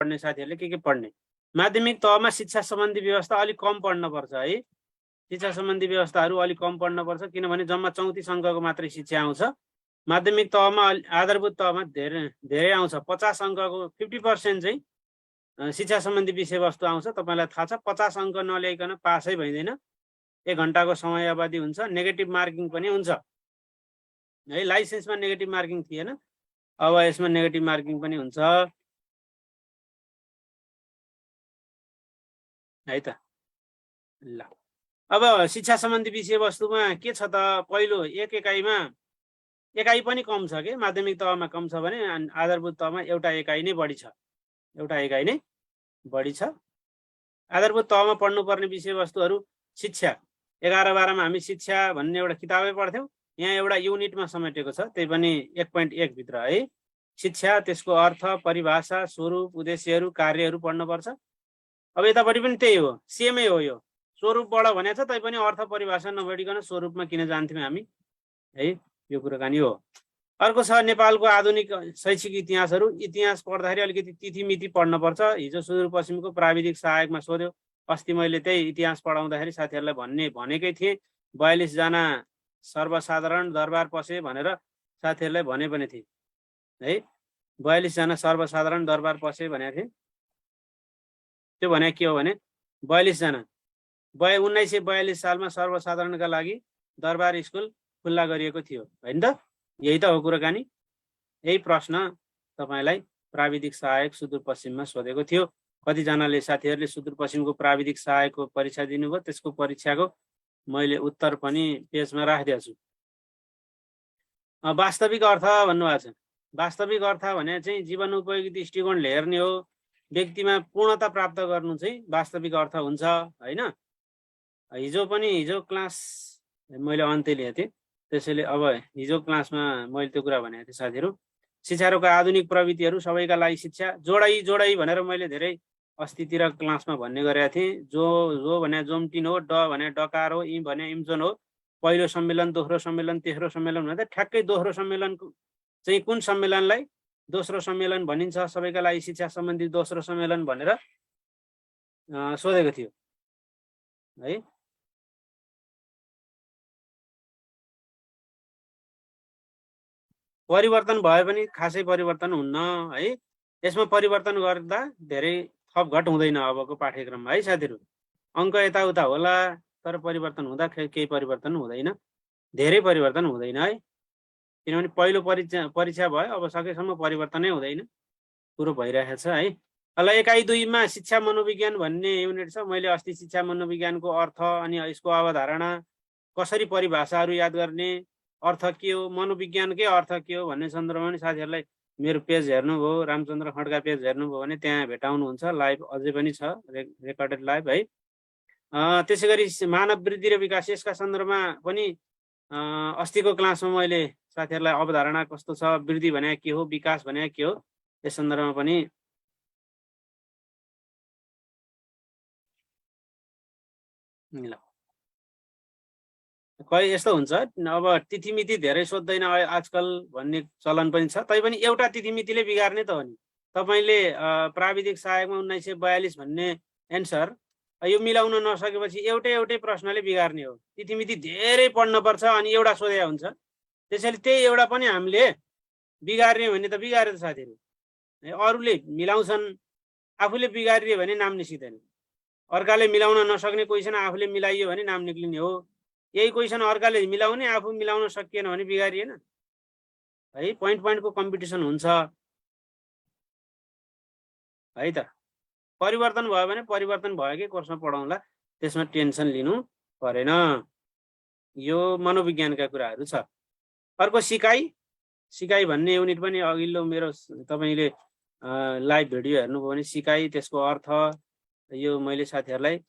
पढ्ने साथीहरूले के पढ्ने। माध्यमिक तहमा शिक्षा सम्बन्धी व्यवस्था अलिक कम पढ्नुपर्छ है। शिक्षा सम्बन्धी व्यवस्थाहरू अलिक कम पढ्नुपर्छ, किनभने जम्मा 34 अङ्कको मात्रै शिक्षा आउँछ। माध्यमिक तहमा आधारभूत तहमा धेरै आउँछ। 50 अङ्कको 50% चाहिँ शिक्षा सम्बन्धी विषयवस्तु आउँछ। तपाईँलाई थाहा छ 50 अङ्क नल्याइकन पासै भइँदैन। 1 घन्टाको समय अवधि हुन्छ। नेगेटिभ मार्किङ पनि हुन्छ है। लाइसेन्समा नेगेटिभ मार्किङ थिएन, अब यसमा नेगेटिभ मार्किङ पनि हुन्छ है त। ल अब शिक्षा सम्बन्धी विषयवस्तुमा के छ त, पहिलो एक एकाइ पनि कम छ के। माध्यमिक तहमा कम छ भने आधारभूत तहमा एउटा एकाइ नै बढी छ, आधारभूत तहमा पढ्नुपर्ने विषयवस्तुहरू शिक्षा 11-12मा हामी शिक्षा भन्ने एउटा किताबै पढ्थ्यौँ। यहाँ एउटा युनिटमा समेटेको छ, त्यही पनि 1.1 भित्र है। शिक्षा, त्यसको अर्थ, परिभाषा, स्वरूप, उद्देश्यहरू, कार्यहरू पढ्नुपर्छ। अब यतापट्टि पनि त्यही हो, सेमै हो। यो स्वरूपबाट भनेको छ, तैपनि अर्थ परिभाषा नबढिकन स्वरूपमा किन जान्थ्यौँ हामी है, यो कुराकानी हो। अर्को छ नेपालको आधुनिक शैक्षिक इतिहासहरू। इतिहास पढ्दाखेरि अलिकति तिथिमिति पढ्नुपर्छ। हिजो सुदूरपश्चिमको प्राविधिक सहायकमा सोध्यो। अस्ति मैले त्यही इतिहास पढाउँदाखेरि साथीहरूलाई भनेकै थिएँ, 42 जना सर्वसाधारण दरबार पसे भनेर साथीहरूलाई भने पनि थिएँ है। 42 जना सर्वसाधारण दरबार पसे भनेको थिएँ। त्यो भने के हो भने 42 जना 1942 सालमा सर्वसाधारणका लागि दरबार स्कुल खुल्ला गरिएको थियो हैन त। यही त हो कुराकानी। यही प्रश्न तपाईलाई प्राविधिक सहायक सुदूरपश्चिममा सोधेको थियो। कतिजनाले साथीहरूले सुदूरपश्चिमको प्राविधिक सहायकको परीक्षा दिनुभयो, त्यसको परीक्षाको मैले उत्तर पनि पेजमा राखिदिएको छु। वास्तविक अर्थ भन्नुभएको छ। वास्तविक अर्थ भने चाहिँ जीवन उपयोगी दृष्टिकोणले हेर्ने हो, व्यक्तिमा पूर्णता प्राप्त गर्नु चाहिँ वास्तविक अर्थ हुन्छ हैन। हिजो क्लास मैले अन्त्य लिएको थिएँ, त्यसैले अब हिजो क्लासमा मैले त्यो कुरा भनेको थिएँ साथीहरू। शिक्षाका आधुनिक प्रविधिहरू सबैका लागि शिक्षा जोडाई भनेर मैले धेरै अस्तितिर क्लासमा भन्ने गरेको थिएँ। जो भने जोमटिन हो, ड भने डकार हो, इम भने इम्जोन हो। पहिलो सम्मेलन, दोस्रो सम्मेलन, तेस्रो सम्मेलन भन्दा ठ्याक्कै दोस्रो सम्मेलनको चाहिँ कुन सम्मेलनलाई दोस्रो सम्मेलन भनिन्छ, सबैका लागि शिक्षा सम्बन्धी दोस्रो सम्मेलन भनेर सोधेको थियो है। परिवर्तन भए पनि खासै परिवर्तन हुन्न है। यसमा परिवर्तन गर्दा धेरै थप घट हुँदैन अबको पाठ्यक्रममा है साथीहरू। अङ्क यताउता होला तर परिवर्तन हुँदा केही परिवर्तन हुँदैन, धेरै परिवर्तन हुँदैन है। किनभने पहिलो परीक्षा भयो, अब सकेसम्म परिवर्तनै हुँदैन, कुरो भइरहेको छ है। ल एकाइ 2मा शिक्षा मनोविज्ञान भन्ने युनिट छ। मैले अस्ति शिक्षा मनोविज्ञानको अर्थ अनि यसको अवधारणा, कसरी परिभाषाहरू याद गर्ने, अर्थ के हो, मनोविज्ञानकै अर्थ के हो भन्ने सन्दर्भमा नि साथीहरूलाई मेरो पेज हेर्नुभयो, रामचन्द्र खड्का पेज हेर्नुभयो भने त्यहाँ भेटाउनुहुन्छ। लाइभ अझै पनि छ, रेकर्डेड लाइभ है। त्यसै गरी मानव वृद्धि र विकास, यसका सन्दर्भमा पनि अस्तिको क्लासमा मैले साथीहरूलाई अवधारणा कस्तो छ, वृद्धि भने के हो, विकास भने के हो, यस सन्दर्भमा पनि ल कहिले यस्तो हुन्छ। अब तिथिमिति धेरै सोध्दैन आजकल भन्ने चलन पनि छ। तैपनि एउटा तिथिमितिले बिगार्ने त हो नि। तपाईँले प्राविधिक सहायकमा 1942 भन्ने एन्सर यो मिलाउन नसकेपछि एउटै प्रश्नले बिगार्ने हो। तिथिमिति धेरै पढ्नुपर्छ अनि एउटा सोधे हुन्छ। त्यसैले त्यही एउटा पनि हामीले बिगार्ने भने त बिगारे त साथीहरू। अरूले मिलाउँछन्, आफूले बिगारियो भने नाम निस्किँदैन। अर्काले मिलाउन नसक्ने क्वेसन आफूले मिलाइयो भने नाम निक्लिने हो। यही क्वेसन अर्काले मिलाउने, आफू मिलाउन सकिएन भने बिगारिएन है। पोइन्टको कम्पिटिसन हुन्छ है त। परिवर्तन भयो भने परिवर्तन भएकै कोर्समा पढाउँला, त्यसमा टेन्सन लिनु परेन। यो मनोविज्ञानका कुराहरू छ। अर्को सिकाइ भन्ने युनिट पनि अघिल्लो मेरो तपाईँले लाइभ भिडियो हेर्नुभयो भने सिकाइ, त्यसको अर्थ यो मैले साथीहरूलाई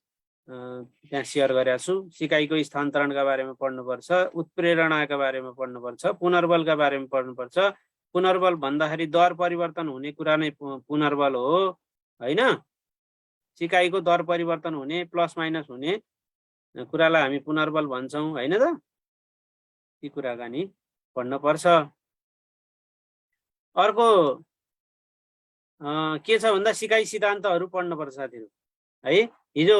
त्यहाँ सेयर गरेको छु। सिकाइको स्थानान्तरणका बारेमा पढ्नुपर्छ, उत्प्रेरणाका बारेमा पढ्नुपर्छ, पुनर्बलका बारेमा पढ्नुपर्छ। पुनर्बल भन्दाखेरि दर परिवर्तन हुने कुरा नै पुनर्बल हो हैन। सिकाइको दर परिवर्तन हुने, प्लस माइनस हुने कुरालाई हामी पुनर्बल भन्छौँ हैन त। यी कुराकानी पढ्न पर्छ। अर्को के छ भन्दा सिकाइ सिद्धान्तहरू पढ्नुपर्छ साथीहरू है। हिजो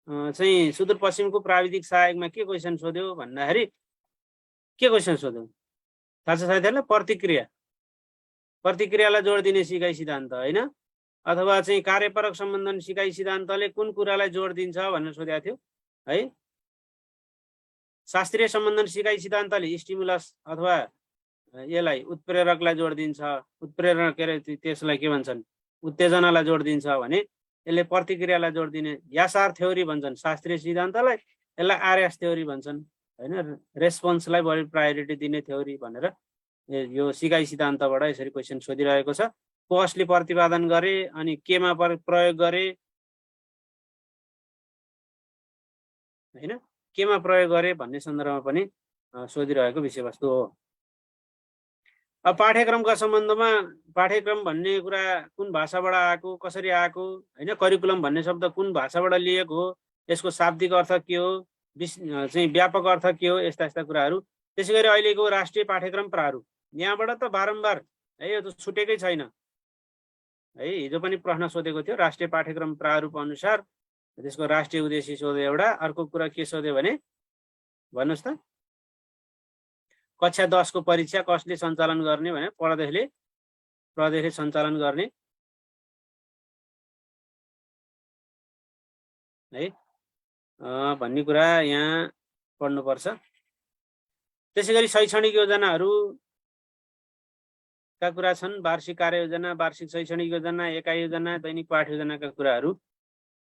चाहिँ सुदूरपश्चिमको प्राविधिक सहायकमा के क्वेसन सोध्यो भन्दाखेरि के क्वेसन सोध्यो थाहा छ साथीहरूलाई? प्रतिक्रियालाई जोड दिने सिकाइ सिद्धान्त होइन, अथवा चाहिँ कार्यपरक सम्बन्धन सिकाइ सिद्धान्तले कुन कुरालाई जोड दिन्छ भनेर सोधेको थियो है। शास्त्रीय सम्बन्धन सिकाइ सिद्धान्तले स्टिमुलस अथवा यसलाई उत्प्रेरकलाई जोड दिन्छ, उत्प्रेरण के अरे त्यसलाई के भन्छन्, उत्तेजनालाई जोड दिन्छ भने यसले प्रतिक्रियालाई जोड दिने यासार थ्योरी भन्छन् शास्त्रीय सिद्धान्तलाई, यसलाई आरएस थ्योरी भन्छन् होइन, रेस्पोन्सलाई बढी प्रायोरिटी दिने थ्योरी भनेर यो सिकाइ सिद्धान्तबाट यसरी क्वेसन सोधिरहेको छ। कसले प्रतिपादन गरे अनि केमा प्रयोग गरे होइन, केमा प्रयोग गरे भन्ने सन्दर्भमा पनि सोधिरहेको विषयवस्तु हो। अब पाठ्यक्रमका सम्बन्धमा पाठ्यक्रम भन्ने कुरा कुन भाषाबाट आएको, कसरी आएको होइन, करिकुलम भन्ने शब्द कुन भाषाबाट लिएको हो, यसको शाब्दिक अर्थ के हो, चाहिँ व्यापक अर्थ के हो, यस्ता यस्ता कुराहरू। त्यसै गरी अहिलेको राष्ट्रिय पाठ्यक्रम प्रारूप, यहाँबाट त बारम्बार है यो त छुटेकै छैन है। हिजो पनि प्रश्न सोधेको थियो राष्ट्रिय पाठ्यक्रम प्रारूप अनुसार त्यसको राष्ट्रिय उद्देश्य सोध्यो एउटा, अर्को कुरा के सोध्यो भने भन्नुहोस् त, कक्षा 10 को परीक्षा कसले सञ्चालन गर्ने भने प्रदेशले सञ्चालन गर्ने है भन्ने कुरा यहाँ पढ्नुपर्छ। त्यसै गरी शैक्षणिक योजनाहरू का कुरा छन्, वार्षिक कार्ययोजना, वार्षिक शैक्षणिक योजना, एकाइ योजना, दैनिक पाठ योजनाका कुराहरू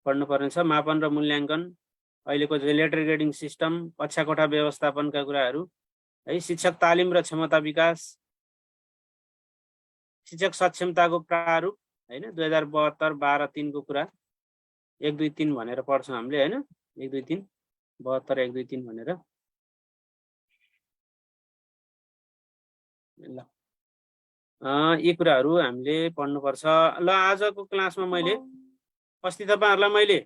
पढ्नुपर्ने छ। मापन र मूल्याङ्कन, अहिलेको लेटर ग्रेडिङ सिस्टम, कक्षा कोठा व्यवस्थापनका कुराहरू है, शिक्षक तालिम र क्षमता विकास, शिक्षक सक्षमताको प्रारूप होइन 2072 12-3 को कुरा 1 2 3 भनेर पढ्छौँ हामीले होइन, 1 2 3 72 1 2 3 भनेर। ल यी कुराहरू हामीले पढ्नुपर्छ। ल आजको क्लासमा मैले अस्ति तपाईँहरूलाई मैले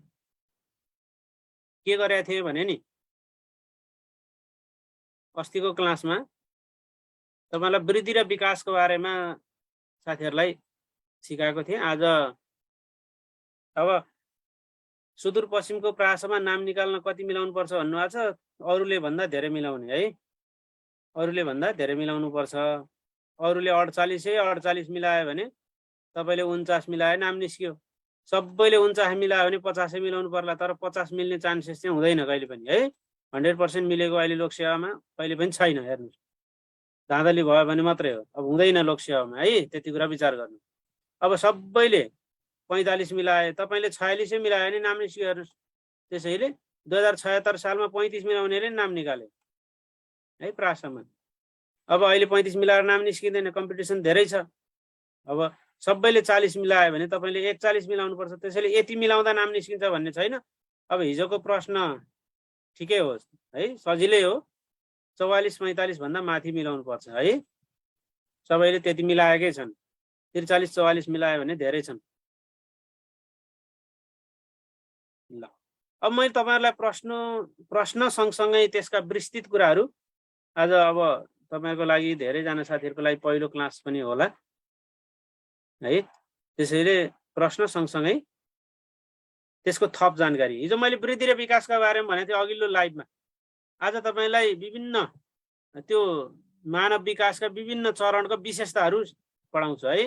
के गरेको थिएँ भने नि, अस्तिको क्लासमा तपाईँलाई वृद्धि र विकासको बारेमा साथीहरूलाई सिकाएको थिएँ। आज अब सुदूरपश्चिमको प्रासमा नाम निकाल्न कति मिलाउनु पर्छ भन्नुभएको छ, अरूले भन्दा धेरै मिलाउने है, अरूले भन्दा धेरै मिलाउनु पर्छ। अरूले 48 मिलायो भने तपाईँले 49 मिलाए नाम निस्क्यो, सबैले 49 मिलायो भने 50 मिलाउनु पर्ला, तर 50 मिल्ने चान्सेस चाहिँ हुँदैन कहिले पनि है। 100% मिलेको अहिले लोकसेवामा कहिले पनि छैन, हेर्नुहोस् धाँधली भयो भने मात्रै हो, अब हुँदैन लोकसेवामा है, त्यति कुरा विचार गर्नु। अब सबैले 45 मिलाए, तपाईँले 46 मिलायो भने नाम निस्क्यो हेर्नुहोस्। त्यसैले 2076 सालमा 35 मिलाउनेले नाम निकाले है प्रासमा। अब अहिले 35 मिलाएर नाम निस्किँदैन, कम्पिटिसन धेरै छ। अब सबैले 40 मिलायो भने तपाईँले 41 मिलाउनु पर्छ, त्यसैले यति मिलाउँदा नाम निस्किन्छ भन्ने छैन। अब हिजोको प्रश्न ठिकै हो है, सजिलै हो, 44 45 भन्दा माथि मिलाउनु पर्छ है। सबैले त्यति मिलाएकै छन्, 43 44 मिलायो भने धेरै छन्। ल अब मैले तपाईँहरूलाई प्रश्न सँगसँगै त्यसका विस्तृत कुराहरू आज अब तपाईँको लागि धेरैजना साथीहरूको लागि पहिलो क्लास पनि होला है, त्यसैले प्रश्न सँगसँगै त्यसको थप जानकारी। हिजो मैले वृद्धि र विकासका बारेमा भनेको थिएँ अघिल्लो लाइभमा। आज तपाईँलाई विभिन्न त्यो मानव विकासका विभिन्न चरणको विशेषताहरू पढाउँछु है।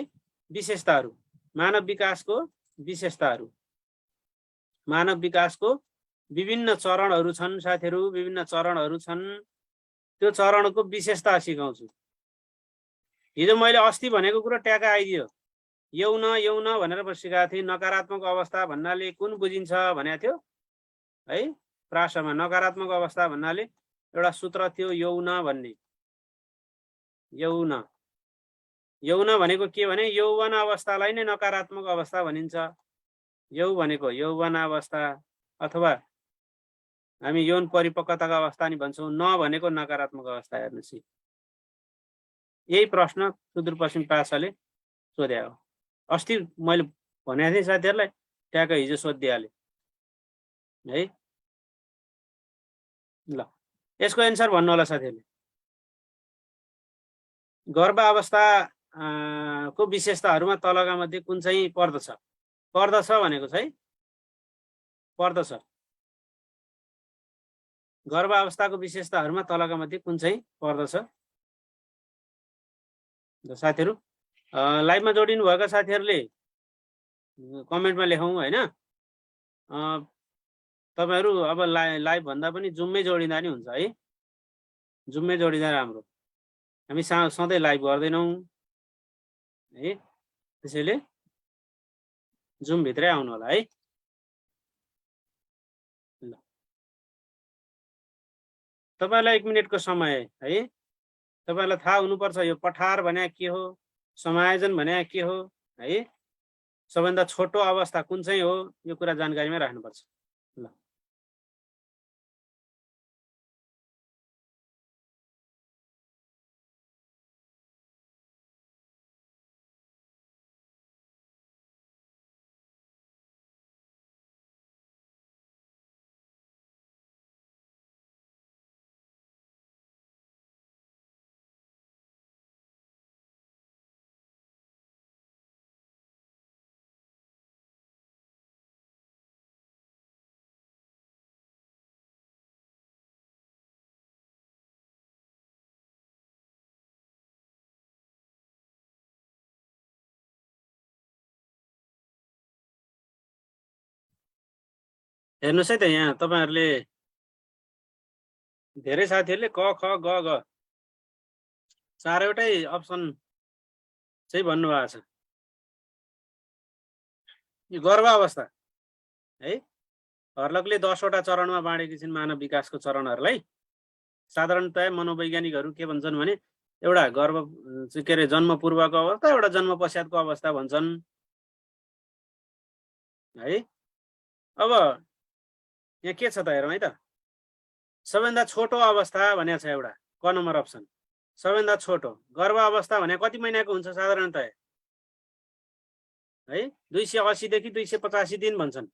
विशेषताहरू, मानव विकासको विशेषताहरू, मानव विकासको विभिन्न चरणहरू छन् साथीहरू, विभिन्न चरणहरू छन्, त्यो चरणको विशेषता सिकाउँछु। हिजो मैले अस्ति भनेको कुरा ट्याग आइदियो, यौन यौन भनेर सिकाएको थिएँ। नकारात्मक अवस्था भन्नाले कुन बुझिन्छ भनेको थियो है, प्रासमा नकारात्मक अवस्था भन्नाले एउटा सूत्र थियो यौन भन्ने। यौन यौन भनेको के भने यौवन अवस्थालाई नै नकारात्मक अवस्था भनिन्छ। यौ भनेको यौवन अवस्था अथवा हामी यौन परिपक्वताको अवस्था नि भन्छौँ, न भनेको नकारात्मक अवस्था। हेर्नुहोस् यही प्रश्न सुदूरपश्चिम प्रासले सोधे हो। अस्ति मैले भनेको थिएँ साथीहरूलाई, ट्याग हिजो सोधिहालेँ है। ल यसको एन्सर भन्नु होला साथीहरूले। गर्भावस्था को विशेषताहरूमा तलका मध्ये कुन चाहिँ पर्दछ पर्दछ भनेको चाहिँ पर्दछ गर्भावस्थाको विशेषताहरूमा तलका मध्ये कुन चाहिँ पर्दछ साथीहरू लाइभमा जोडिनु भएका साथीहरूले कमेन्टमा लेखौँ हैन तपाईहरु अब लाइभ भन्दा पनि जुममै जोडिँदा नि हुन्छ है जुममै जोडिँदा राम्रो हामी सधैँ लाइभ गर्दैनौं है त्यसैले जुम भित्रै आउनु होला है ल तपाईलाई 1 मिनेटको समय है तपाईलाई थाहा हुनुपर्छ यो पठार भने के हो समायोजन भने के हो है सबैभन्दा छोटो अवस्था कुन चाहिँ हो यो कुरा जानकारीमा राख्नुपर्छ ल हेर्नुस् है त यहाँ तपाईहरुले धेरै साथीहरूले क ख ग घ चारवटै अप्सन चाहिँ भन्नुभएको छ यो गर्भावस्था है हर्लकले 10 वटा चरणमा बाँडेकी छिन् मानव विकासको चरणहरूलाई साधारणतया मनोवैज्ञानिकहरू के भन्छन् भने एउटा गर्भ के रे जन्म पूर्वको अवस्था एउटा जन्म पश्चातको अवस्था भन्छन् है अब यहाँ के छ त हेरौँ है त सबैभन्दा छोटो अवस्था भनेको छ एउटा क नम्बर अप्सन सबैभन्दा छोटो गर्भ अवस्था भने कति महिनाको हुन्छ साधारणतया है 280 देखि 285 दिन भन्छन्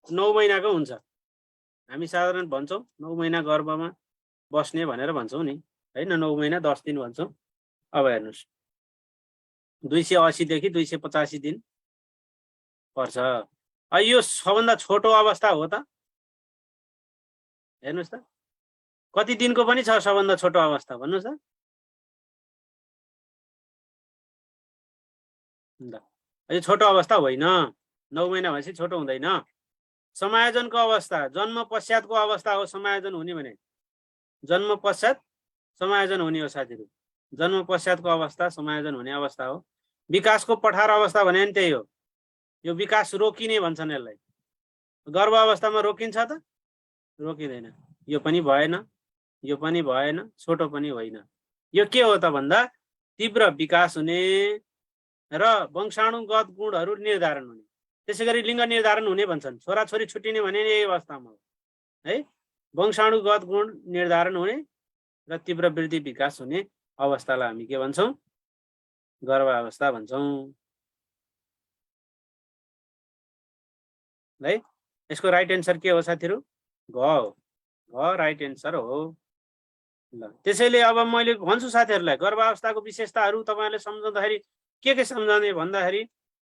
9 महिनाको हुन्छ हामी साधारण भन्छौं 9 महिना गर्भमा बस्ने भनेर भन्छौं नि हैन 9 महिना 10 दिन भन्छौं अब हेर्नुस् 280 देखि 285 दिन पर्छ यो सबभन्दा छोटो अवस्था हो त हेर्नुस् त कति दिनको पनि छ सबभन्दा छोटो अवस्था भन्नुस् त यो छोटो अवस्था होइन 9 महिना भएपछि छोटो हुँदैन समायोजनको अवस्था जन्म पश्चातको अवस्था हो समायोजन हुने भने जन्म पश्चात समायोजन हुने हो साथीहरु जन्म पश्चातको अवस्था समायोजन हुने अवस्था हो विकासको पठार अवस्था भने नि त्यही हो यो विकास रोकिने भन्छन् यसलाई गर्भ अवस्थामा रोकिन्छ त रोकिदैन यो पनि भएन छोटो पनि होइन यो के हो त भन्दा तीव्र विकास हुने र वंशाणुगत गुणहरू निर्धारण हुने त्यसैगरी लिङ्ग निर्धारण हुने भन्छन् छोराछोरी छुट्टिने भने यही अवस्थामा हो है वंशाणुगत गुण निर्धारण हुने र तीव्र वृद्धि विकास हुने अवस्थालाई हामी के भन्छौं गर्भावस्था भन्छौं है यसको राइट एन्सर के हो साथीहरु घ हो घ राइट एन्सर हो ल त्यसैले अब मैले भन्छु साथीहरुलाई गर्भावस्थाको विशेषताहरू तपाईहरुले सम्झाउँदाखेरि के सम्झाउने भन्दाखेरि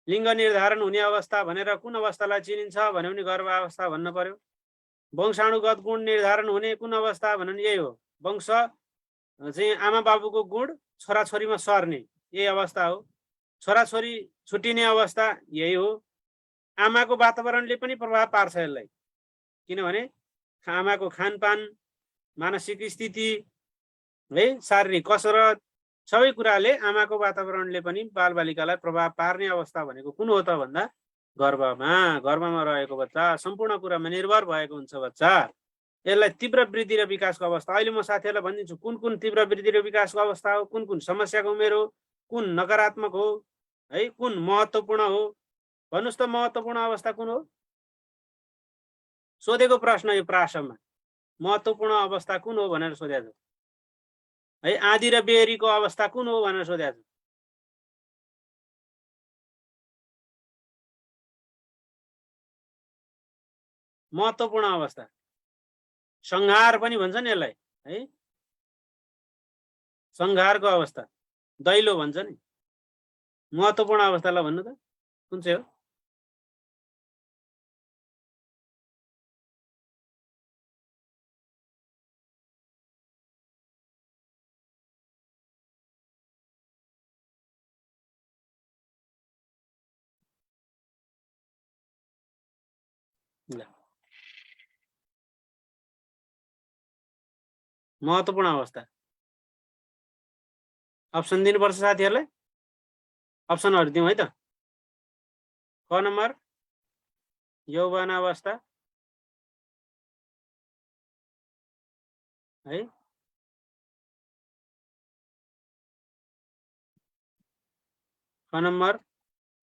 लिङ्ग निर्धारण हुने अवस्था भनेर कुन अवस्थालाई चिनिन्छ भने पनि गर्भावस्था भन्न पर्यो वंशाणुगत गुण निर्धारण हुने कुन अवस्था भने यही हो वंश चाहिँ आमा बाबुको गुण छोराछोरीमा सर्ने यही अवस्था हो छोराछोरी छुट्टिने अवस्था यही हो आमाको वातावरणले पनि प्रभाव पार्छ यसलाई किनभने आमाको खानपान मानसिक स्थिति है शारीरिक कसरत सबै कुराले आमाको वातावरणले पनि बालबालिकालाई प्रभाव पार्ने अवस्था भनेको कुन हो त भन्दा गर्भमा रहेको बच्चा सम्पूर्ण कुरामा निर्भर भएको हुन्छ बच्चा यसलाई तीव्र वृद्धि र विकासको अवस्था अहिले म साथीहरुलाई भनिदिन्छु कुन कुन तीव्र वृद्धि र विकासको अवस्था हो कुन कुन समस्याको उमेर हो कुन नकारात्मक हो है कुन महत्त्वपूर्ण हो भन्नुस् त महत्त्वपूर्ण अवस्था कुन हो सोधेको प्रश्न यो प्रासमा महत्त्वपूर्ण अवस्था कुन हो भनेर सोधेको छ है आदि र बेरीको अवस्था कुन हो भनेर सोधेको छ महत्त्वपूर्ण अवस्था संहार पनि भन्छ नि यसलाई है संहारको अवस्था दैलो भन्छ नि महत्त्वपूर्ण अवस्थालाई भन्नु त कुन चाहिँ हो? ल महत्त्वपूर्ण अवस्था अप्सन दिनुपर्छ साथीहरूलाई। अप्सनहरू दिउँ है त। क नम्बर यौवन अवस्था है, ख नम्बर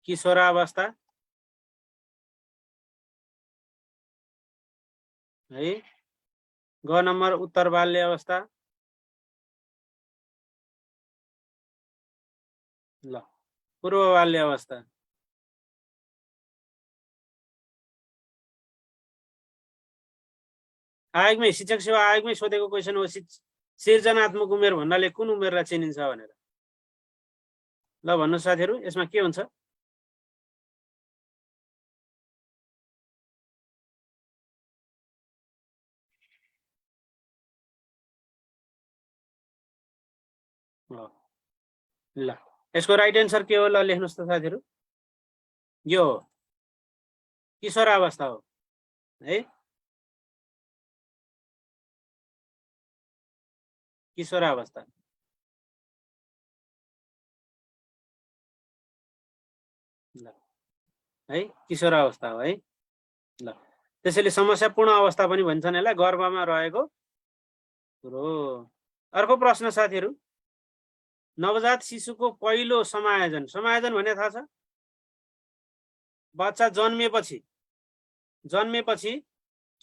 किशोरावस्था है, ग नम्बर उत्तर बाल्य अवस्था, ल पूर्व बाल्य अवस्था। आयोगमै शिक्षक सेवा आयोगमै सोधेको क्वेसन हो, सृजनात्मक उमेर भन्नाले कुन उमेरलाई चिनिन्छ भनेर। ल भन्नु साथीहरू यसमा के हुन्छ? ल यसको राइट एन्सर के हो? ल लेख्नुहोस् त साथीहरू। यो हो किशोरावस्था हो है, किशोरावस्था। ल है किशोरावस्था हो है। ल त्यसैले समस्यापूर्ण अवस्था पनि भन्छन् यसलाई, गर्भमा रहेको कुरो। अर्को प्रश्न साथीहरू, नवजात शिशुको पहिलो समायोजन, समायोजन भने थाहा छ? बच्चा जन्मेपछि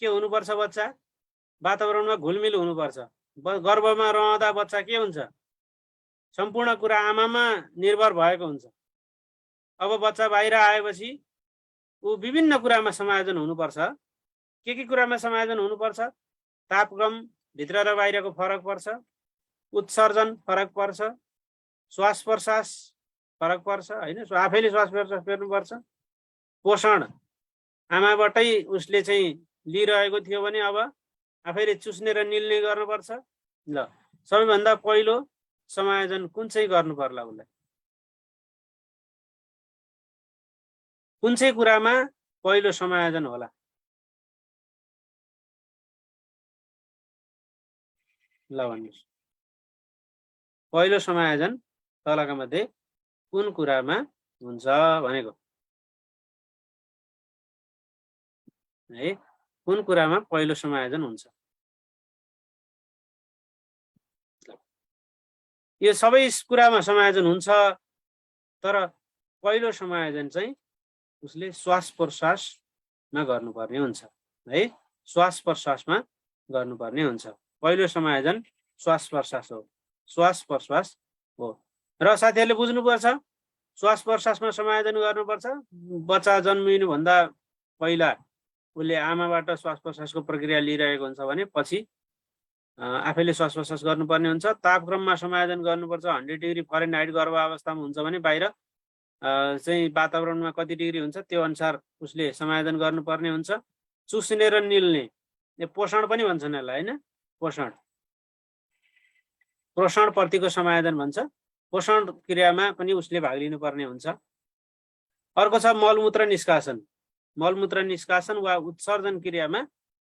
के हुनुपर्छ? बच्चा वातावरणमा घुलमिल हुनुपर्छ। गर्भमा रहँदा बच्चा के हुन्छ? सम्पूर्ण कुरा आमामा निर्भर भएको हुन्छ। अब बच्चा बाहिर आएपछि ऊ विभिन्न कुरामा समायोजन हुनुपर्छ। के कुरामा समायोजन हुनुपर्छ? तापक्रम भित्र र बाहिरको फरक पर्छ, उत्सर्जन फरक पर्छ, श्वास प्रश्वास फरक पर्छ हैन, आफैले श्वास प्रश्वास गर्नुपर्छ। पोषण आमाबाटै उसले चाहिँ लिइरहेको थियो भने अब आफैले चुस्ने र निल्ने गर्नुपर्छ। ल सबैभन्दा पहिलो समायोजन कुन चाहिँ गर्नु पर्ला उसलाई? कुन चाहिँ कुरामा पहिलो समायोजन होला? ल भन्नुहोस्, पहिलो समायोजन तलका मध्ये कुन कुरामा हुन्छ भनेको है? कुन कुरामा पहिलो समायोजन हुन्छ? यो सबै कुरामा समायोजन हुन्छ, तर पहिलो समायोजन चाहिँ उसले श्वास प्रश्वासमा गर्नुपर्ने हुन्छ है। श्वास प्रश्वासमा गर्नुपर्ने हुन्छ। पहिलो समायोजन श्वास प्रश्वास हो, श्वास प्रश्वास हो। र साथीहरूले बुझ्नुपर्छ, श्वास प्रश्वासमा समायोजन गर्नुपर्छ। बच्चा जन्मिनुभन्दा पहिला उसले आमाबाट श्वास प्रश्वासको प्रक्रिया लिइरहेको हुन्छ भने पछि आफैले श्वास प्रश्वास गर्नुपर्ने हुन्छ। तापक्रममा समायोजन गर्नुपर्छ। 100 डिग्री फरेनहाइट गर्भ अवस्थामा हुन्छ भने बाहिर चाहिँ वातावरणमा कति डिग्री हुन्छ त्यो अनुसार उसले समायोजन गर्नुपर्ने हुन्छ। चुस्ने र निल्ने, पोषण पनि भन्छन् यसलाई हैन, पोषण, पोषण प्रतिको समायोजन भन्छ। पोषण क्रियामा पनि उसले भाग लिनुपर्ने हुन्छ। अर्को छ मलमूत्र निष्कासन, मलमूत्र निष्कासन वा उत्सर्जन क्रियामा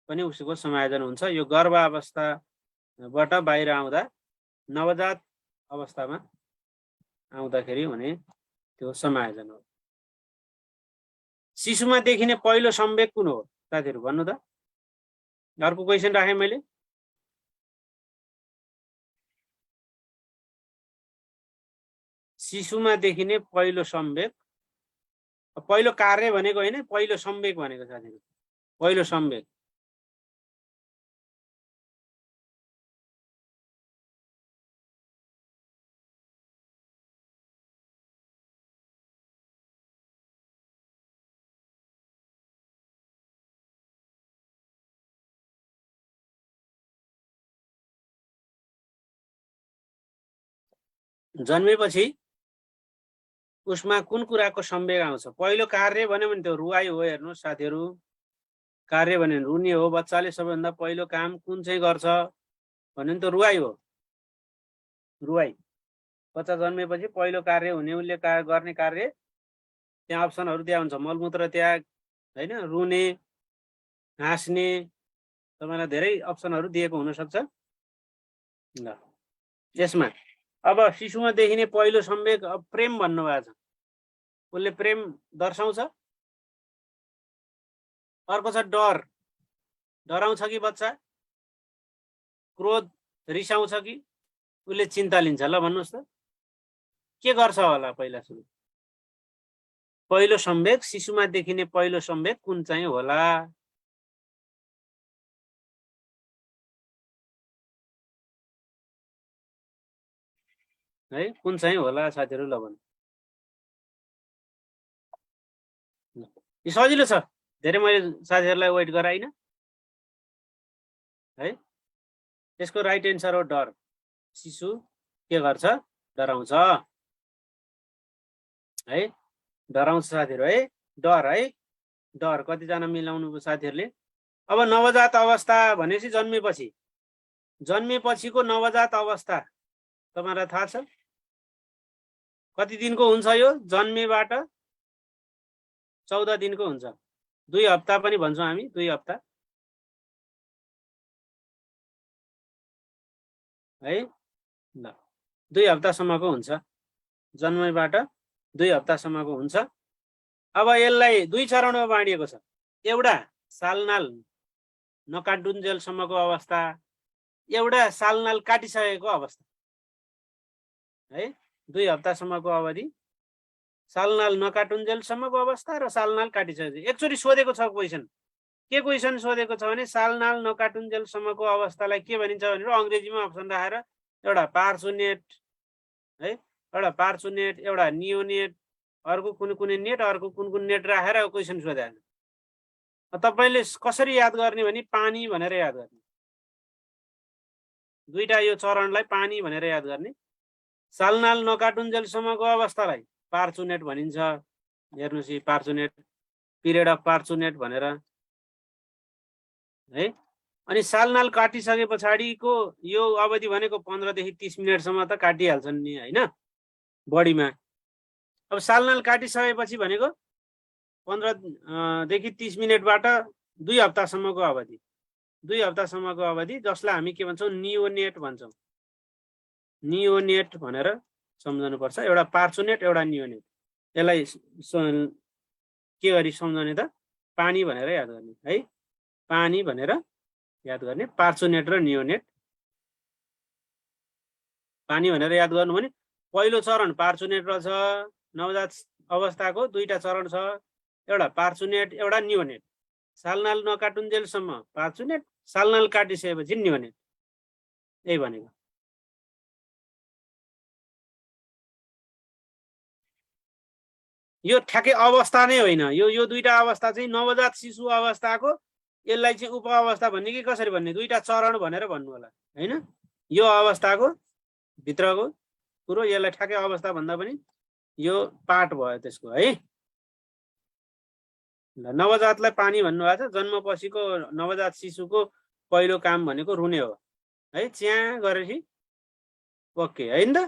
पनि उसको समायोजन हुन्छ। यो गर्भ अवस्थाबाट बाहिर आउँदा, नवजात अवस्थामा आउँदाखेरि हुने त्यो समायोजन हो। शिशुमा देखिने पहिलो संवेग कुन हो साथीहरू भन्नु त? अर्को क्वेसन राखेँ मैले। शिशुमा देखिने पहिलो संवेग, पहिलो कार्य भनेको होइन, पहिलो संवेग भनेको साथीहरू, पहिलो संवेग। जन्मेपछि उसमा कुन कुराको संवेग आउँछ? पहिलो कार्य भन्यो भने त्यो रुवाई हो। हेर्नुहोस् साथीहरू, कार्य भन्यो भने रुने हो। बच्चाले सबैभन्दा पहिलो काम कुन चाहिँ गर्छ भन्यो भने त रुवाई हो। रुवाई। बच्चा जन्मेपछि पहिलो कार्य हुने उसले गर्ने कार्य त्यहाँ अप्सनहरू दिया हुन्छ। मलमूत्र त्याग, हैन, रुने, हाँस्ने, तपाईलाई धेरै अप्सनहरू दिएको हुन सक्छ। ल यसमा अब शिशुमा देखिने पहिलो संवेग प्रेम भन्नुभएको छ। उसले प्रेम दर्शाउँछ। अर्को छ डर। डराउँछ कि बच्चा? क्रोध, रिसाउँछ कि उसले चिन्ता लिन्छ? ल भन्नुहोस् त के गर्छ होला पहिला सुरु? पहिलो संवेग, शिशुमा देखिने पहिलो संवेग कुन चाहिँ होला? है कुन चाहिँ होला साथीहरू? ल भन्नु। यो सजिलो छ, धेरै मैले साथीहरूलाई वेट गराइन है। त्यसको राइट एन्सर हो डर। शिशु के गर्छ? डराउँछ है। डराउँछ साथीहरू है। डर है, डर। कतिजना मिलाउनु साथीहरूले? अब नवजात अवस्था भनेपछि जन्मेपछि, जन्मेपछिको नवजात अवस्था तपाईलाई थाहा छ कति दिनको हुन्छ? यो जन्मेबाट 14 दिनको हुन्छ। 2 हप्ता पनि भन्छौँ हामी, 2 हप्ता है। ल 2 हप्तासम्मको हुन्छ। जन्मेबाट 2 हप्तासम्मको हुन्छ। अब यसलाई 2 चरणमा बाँडिएको छ। एउटा सालनाल नकाटुन्जेलसम्मको अवस्था, एउटा सालनाल काटिसकेको अवस्था है। 2 हप्तासम्मको अवधि, सालनाल नकाटुन्जेलसम्मको अवस्था र सालनाल काटिसकेको। एकचोटि सोधेको छ क्वेसन। के क्वेसन सोधेको छ भने सालनाल नकाटुन्जेलसम्मको अवस्थालाई के भनिन्छ भनेर अङ्ग्रेजीमा अप्सन राखेर एउटा पार्चुनेट है, एउटा पार्चुनेट, एउटा नियोनेट, अर्को कुन कुन नेट, अर्को कुन कुन नेट राखेर क्वेसन सोधेको। तपाईले कसरी याद गर्ने भने पानी भनेर याद गर्ने। दुईटा यो चरणलाई पानी भनेर याद गर्ने। सालनाल नकाटुन्जेलसम्मको अवस्थालाई पार्चुनेट भनिन्छ। हेर्नुहोस् यी पार्चुनेट, पिरियड अफ पार्चुनेट भनेर है। अनि सालनाल काटिसके पछाडिको यो अवधि भनेको 15 देखि 30 मिनेटसम्म त काटिहाल्छन् नि हैन बडीमा। अब सालनाल काटिसकेपछि भनेको 15 देखि 30 मिनेटबाट 2 हप्तासम्मको अवधि, 2 हप्तासम्मको अवधि, जसलाई हामी के भन्छौँ? नियोनेट भन्छौँ। नियोनेट भनेर सम्झनुपर्छ। एउटा पार्चुनेट, एउटा नियोनेट। यसलाई के गरी सम्झने त? पानी भनेर याद गर्ने है। पानी भनेर याद गर्ने। पार्चुनेट र नियोनेट। पानी भनेर याद गर्नु भने पहिलो चरण पार्चुनेट रहेछ। नवजात अवस्थाको 2टा चरण छ, एउटा पार्चुनेट, एउटा नियोनेट। सालनाल नकाटुन्जेलसम्म पार्चुनेट, सालनाल काटिसकेपछि नियोनेट। यही भनेको। यो ठ्याक्कै अवस्था नै होइन। यो 2टा अवस्था चाहिँ नवजात शिशु अवस्थाको, यसलाई चाहिँ उप अवस्था भन्ने कि कसरी भन्ने? 2टा चरण भनेर भन्नु होला हैन। यो अवस्थाको भित्रको कुरो, यसलाई ठ्याक्कै अवस्था भन्दा पनि यो पार्ट भयो त्यसको है। नवजातलाई पानी भन्नुभएको छ। जन्मपछिको नवजात शिशुको पहिलो काम भनेको रुने हो है। च्याँ गरेपछि ओके हैन त?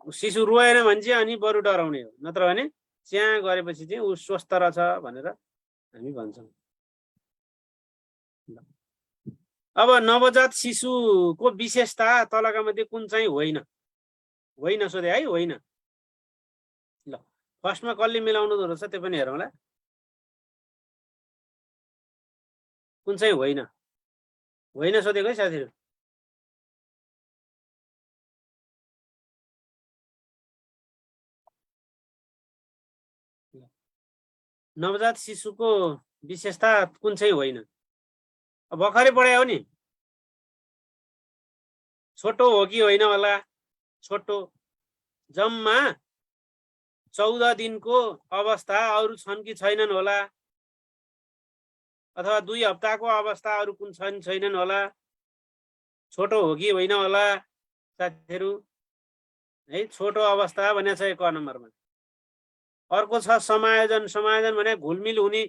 शिशु रोएन भने चाहिँ अनि बरु डराउने हो, नत्र भने च्याँ गरेपछि चाहिँ ऊ स्वस्थ रहेछ भनेर हामी भन्छौँ। अब नवजात शिशुको विशेषता तलका मध्ये कुन चाहिँ होइन? होइन सोधे है, होइन। ल फर्स्टमा कसले मिलाउनु रहेछ त्यो पनि हेरौँला। कुन चाहिँ होइन? होइन सोधेको है साथीहरू। नवजात शिशुको विशेषता कुन चाहिँ होइन? भर्खरै पढायो नि। छोटो हो कि होइन होला? छोटो। जम्मा 14 दिनको अवस्था अरू छन् कि छैनन् होला? अथवा 2 हप्ताको अवस्था अरू कुन छन् छैनन् होला? छोटो हो कि होइन होला साथीहरू? है छोटो अवस्था भनेको छ 1 नम्बरमा। अर्को छ समायोजन। समायोजन भने घुलमिल हुने,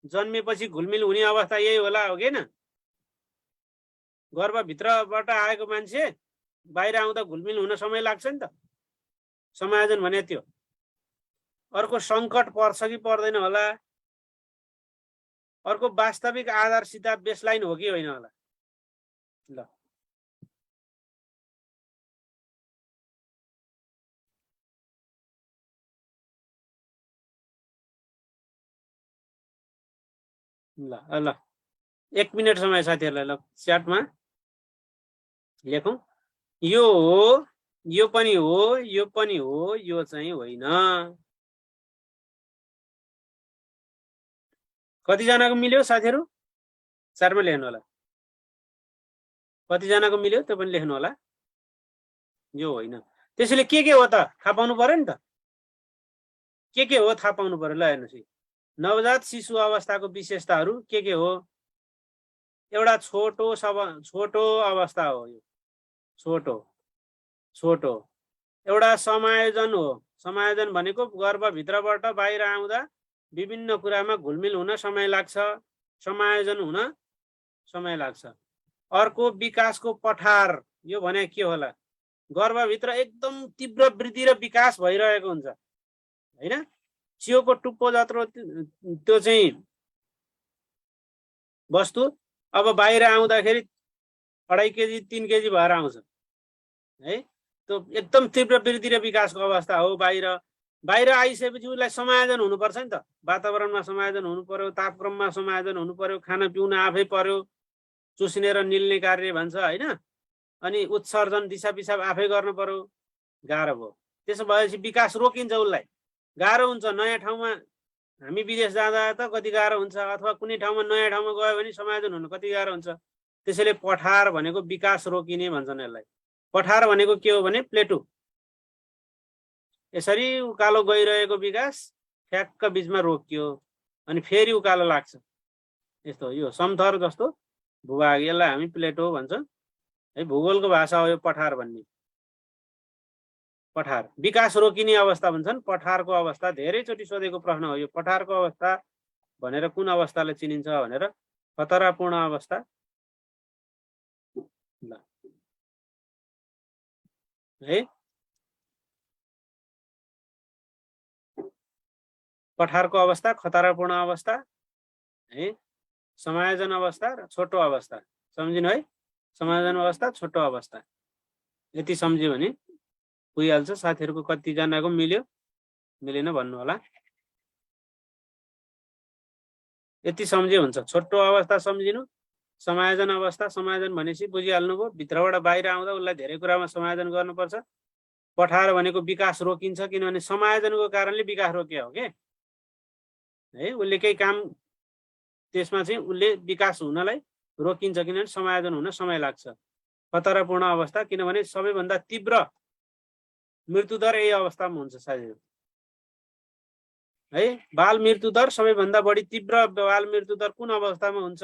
जन्मेपछि घुलमिल हुने अवस्था यही होला हो किन? गर्भभित्रबाट आएको मान्छे बाहिर आउँदा घुलमिल हुन समय लाग्छ नि त, समायोजन भने त्यो। अर्को सङ्कट पर्छ कि पर्दैन होला। अर्को वास्तविक आधारसित बेसलाइन हो कि होइन होला। ल ल ल 1 मिनट समय साथीहरूलाई। ल च्याटमा लेखौँ। यो हो, यो पनि हो, यो पनि हो, यो चाहिँ होइन। कतिजनाको मिल्यो साथीहरू? चारमा लेख्नु होला। कतिजनाको मिल्यो त्यो पनि लेख्नु होला। यो होइन। त्यसैले के हो त थाहा पाउनु पर्यो नि त। के हो थाहा पाउनु पर्यो। ल हेर्नुहोस्, नवजात शिशु अवस्थाको विशेषताहरू के हो? एउटा छोटो अवस्था हो यो, छोटो। एउटा समायोजन हो। समायोजन भनेको गर्भभित्रबाट बाहिर आउँदा विभिन्न कुरामा घुलमिल हुन समय लाग्छ, समायोजन हुन समय लाग्छ। अर्को विकासको पठार। यो भने के होला? गर्भभित्र एकदम तीव्र वृद्धि र विकास भइरहेको हुन्छ हैन? चियोको टुप्पो जत्रो त्यो चाहिँ वस्तु अब बाहिर आउँदाखेरि 2.5 केजी 3 केजी भएर आउँछ है। त्यो एकदम तीव्र वृद्धि र विकासको अवस्था हो। बाहिर आइसकेपछि उसलाई समायोजन हुनुपर्छ नि त। वातावरणमा समायोजन हुनु पर्यो, तापक्रममा समायोजन हुनु पर्यो, खाना पिउन आफै पर्यो, चुस्ने र निल्ने कार्य भन्छ हैन। अनि उत्सर्जन दिशा पिसाब आफै गर्नु पर्यो। गाह्रो भयो। त्यसो भएपछि विकास रोकिन्छ उसलाई। गाह्रो हुन्छ। नयाँ ठाउँमा हामी विदेश जाँदा त कति गाह्रो हुन्छ, अथवा कुनै ठाउँमा नयाँ ठाउँमा गयो भने समायोजन हुनु कति गाह्रो हुन्छ। त्यसैले पठार भनेको विकास रोकिने भन्छन् यसलाई। पठार भनेको के हो भने प्लेटो। यसरी उकालो गइरहेको विकास ठ्याक्क बीचमा रोकियो अनि फेरि उकालो लाग्छ। यस्तो यो समथर जस्तो भूभाग, यसलाई हामी प्लेटो भन्छौँ है। भूगोलको भाषा हो यो पठार भन्ने। पठार विकास रोकिने अवस्था भन्छन्। पठारको अवस्था धेरैचोटि सोधेको प्रश्न हो यो। पठारको अवस्था भनेर कुन अवस्थालाई चिनिन्छ भनेर? खतरापूर्ण अवस्था। ल है, पठारको अवस्था, खतरापूर्ण अवस्था है, समायोजन अवस्था र छोटो अवस्था। सम्झिनु है? समायोजन अवस्था, छोटो अवस्था। यति सम्झ्यो भने पुगिहाल्छ। साथीहरूको कतिजनाको मिल्यो मिलेन भन्नु होला। यति सम्झ्यो हुन्छ। छोटो अवस्था सम्झिनु, समायोजन अवस्था। समायोजन भनेपछि बुझिहाल्नुभयो, भित्रबाट बाहिर आउँदा उसलाई धेरै कुरामा समायोजन गर्नुपर्छ। पठार भनेको विकास रोकिन्छ, किनभने समायोजनको कारणले विकास रोकिया हो के है। उसले केही काम त्यसमा चाहिँ उसले विकास हुनलाई रोकिन्छ, किनभने समायोजन हुन समय लाग्छ। खतरापूर्ण अवस्था किनभने सबैभन्दा तीव्र मृत्युदर यही अवस्थामा हुन्छ साथीहरू है। बाल मृत्युदर सबैभन्दा बढी तीव्र बाल मृत्युदर कुन अवस्थामा हुन्छ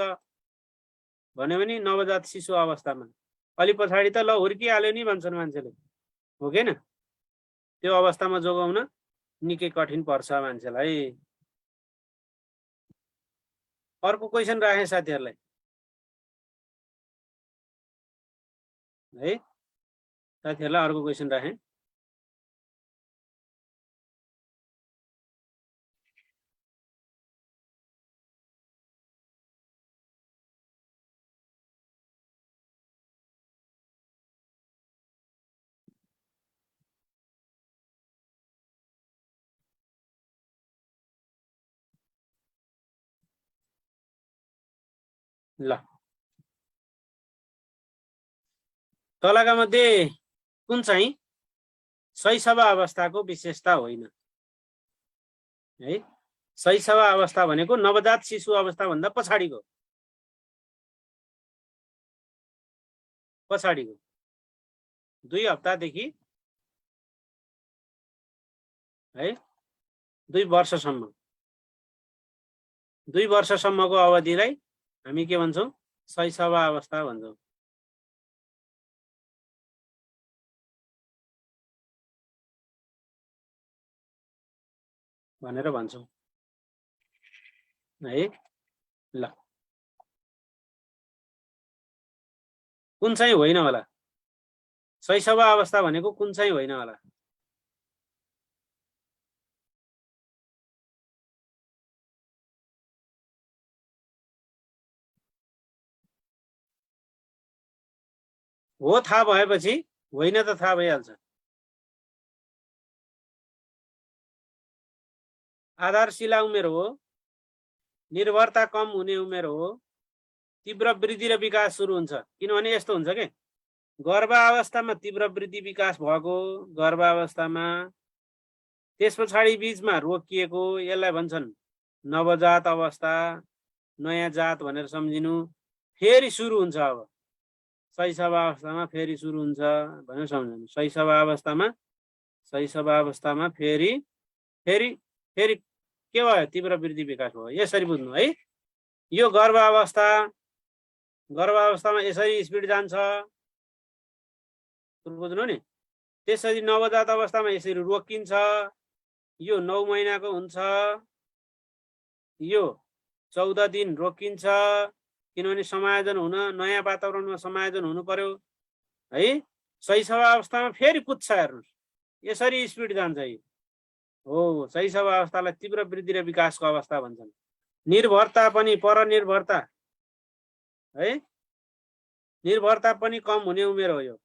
भन्यो भने नवजात शिशु अवस्थामा। अलि पछाडि त ल हुर्किहाल्यो नि भन्छन् मान्छेले, हो किन? त्यो अवस्थामा जोगाउन निकै कठिन पर्छ मान्छेलाई। अर्को क्वेसन राखेँ साथीहरूलाई है। साथीहरूलाई अर्को क्वेसन राखेँ। ल तलका मध्ये कुन चाहिँ शैशव अवस्थाको विशेषता होइन है? शैशव अवस्था भनेको नवजात शिशु अवस्था भन्दा पछाडिको 2 हप्तादेखि है 2 वर्षसम्म, 2 वर्षसम्मको अवधिलाई हामी के भन्छौँ? शैशव अवस्था भन्छौँ। भनेर भन्छौँ है। ल कुन चाहिँ होइन होला? शैशव अवस्था भनेको कुन चाहिँ होइन होला? हो थाहा भएपछि होइन त थाहा भइहाल्छ। आधारशिला उमेर हो, निर्भरता कम हुने उमेर हो, तीव्र वृद्धि र विकास सुरु हुन्छ। किनभने यस्तो हुन्छ के, गर्भावस्थामा तीव्र वृद्धि विकास भएको, गर्भावस्थामा त्यस पछाडि बीचमा रोकिएको, यसलाई भन्छन् नवजात अवस्था, नयाँ जात भनेर सम्झिनु। फेरि सुरु हुन्छ, अब शैशव अवस्थामा फेरि सुरु हुन्छ भनेर सम्झिनु। शैशव अवस्थामा फेरि फेरि फेरि के भयो? तीव्र वृद्धि विकास भयो। यसरी बुझ्नु है। यो गर्भावस्थामा यसरी स्पिड जान्छ, बुझ्नु नि। त्यसरी नवजात अवस्थामा यसरी रोकिन्छ, यो 9 महिनाको हुन्छ, यो 14 दिन रोकिन्छ, किनभने समायोजन हुन, नयाँ वातावरणमा समायोजन हुनु पर्यो है। शैशव अवस्थामा फेरि कुद्छ, हेर्नुहोस् यसरी स्पिड जान्छ। हो, शैशव अवस्थालाई तीव्र वृद्धि र विकासको अवस्था भन्छन्। निर्भरता पनि, परनिर्भरता है, निर्भरता पनि कम हुने उमेर हो। यो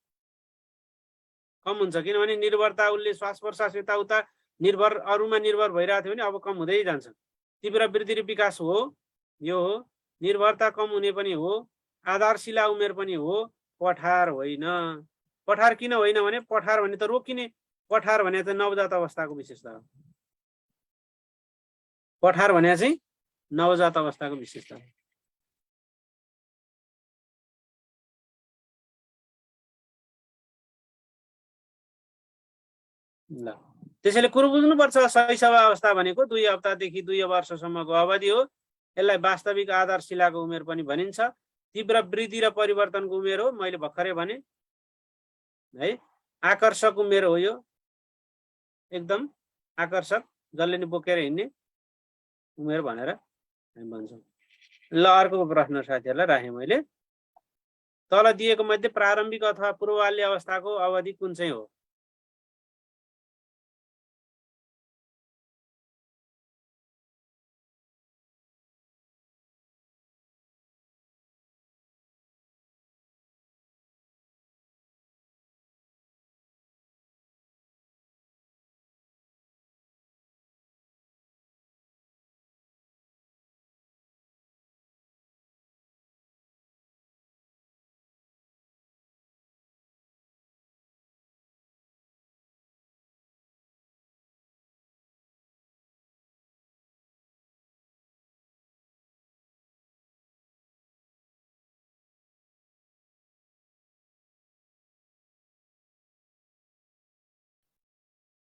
कम हुन्छ, किनभने निर्भरता उसले श्वास प्रश्वास यताउता निर्भर, अरूमा निर्भर भइरहेको थियो भने अब कम हुँदै जान्छ। तीव्र वृद्धि र विकास हो यो हो। निर्भरता कम हुने पनि हो, आधारशिला उमेर पनि हो, पठार होइन। पठार किन होइन भने, पठार भने त रोकिने, पठार भने चाहिँ नवजात अवस्थाको विशेषता हो। पठार भने चाहिँ नवजात अवस्थाको विशेषता हो। ल त्यसैले कुरो बुझ्नुपर्छ, शैशव अवस्था भनेको 2 हप्तादेखि 2 वर्षसम्मको अवधि हो। यसलाई वास्तविक आधारशिलाको उमेर पनि भनिन्छ। तीव्र वृद्धि र परिवर्तनको उमेर हो, मैले भर्खरै भने है। आकर्षक उमेर हो यो, एकदम आकर्षक, जसले नि बोकेर हिँड्ने उमेर भनेर हामी भन्छौँ। ल अर्को प्रश्न साथीहरूलाई राखेँ मैले। तल दिएको मध्ये प्रारम्भिक अथवा पूर्वबाल्य अवस्थाको अवधि कुन चाहिँ हो?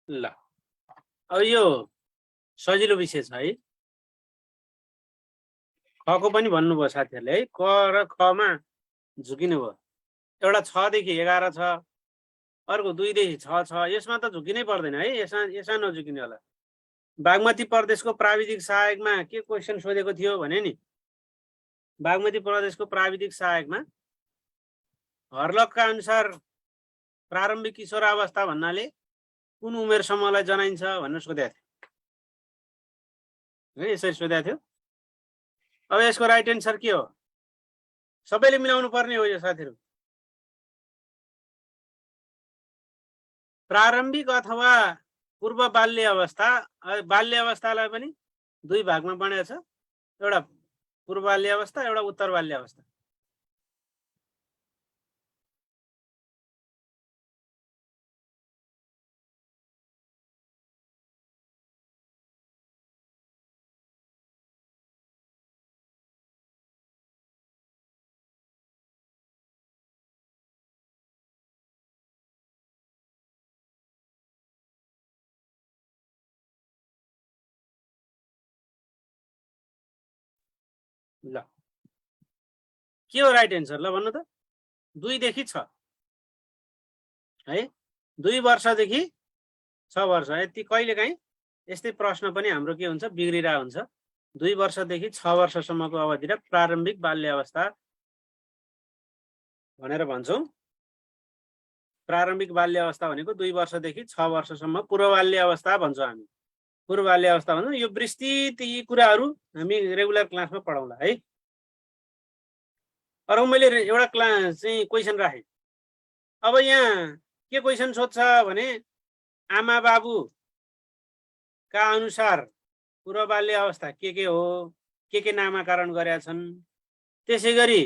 ल अब यो सजिलो विषय छ है। खको पनि भन्नुभयो साथीहरूले है, क र खमा झुकिनु भयो। एउटा 6 देखि 11 छ, अर्को 2 देखि 6 छ। यसमा त झुकिनै पर्दैन है, यसमा नझुकिने होला। बागमती प्रदेशको प्राविधिक सहायकमा के क्वेसन सोधेको थियो भने नि, बागमती प्रदेशको प्राविधिक सहायकमा हर्लकका अनुसार प्रारम्भिक किशोरावस्था भन्नाले कुन उमेर समूहलाई जनाइन्छ भनेर सोधेको थियो है, यसरी सोधेको थियो। अब यसको राइट एन्सर के हो? सबैले मिलाउनु पर्ने हो यो साथीहरू। प्रारम्भिक अथवा पूर्व बाल्य अवस्था, बाल्य अवस्थालाई पनि 2 भागमा बाँडेको छ, एउटा पूर्व बाल्य अवस्था, एउटा उत्तर बाल्य अवस्था। ल के हो राइट एन्सर? ल भन्नु त। 2 देखि 6 है, 2 वर्षदेखि 6 वर्ष। यति कहिले काहीँ यस्तै प्रश्न पनि हाम्रो के हुन्छ बिग्रिरहेको हुन्छ 2 वर्षदेखि 6 वर्षसम्मको अवधिलाई प्रारम्भिक बाल्य अवस्था भनेर भन्छौं। प्रारम्भिक बाल्य अवस्था भनेको 2 वर्षदेखि 6 वर्षसम्म पूर्व बाल्य अवस्था भन्छौं हामी। पूर्व बाल्य अवस्था भन्छौं। यो विस्तृत यी कुराहरू हामी रेगुलर क्लासमा पढाउँला है। अरु मैले एउटा क्लास चाहिँ क्वेशन राखे। अब यहाँ के क्वेशन सोध्छ भने आमा बाबु का अनुसार पूर्व बाल्य अवस्था के हो, के नामाकरण गरेका छन्। त्यसैगरी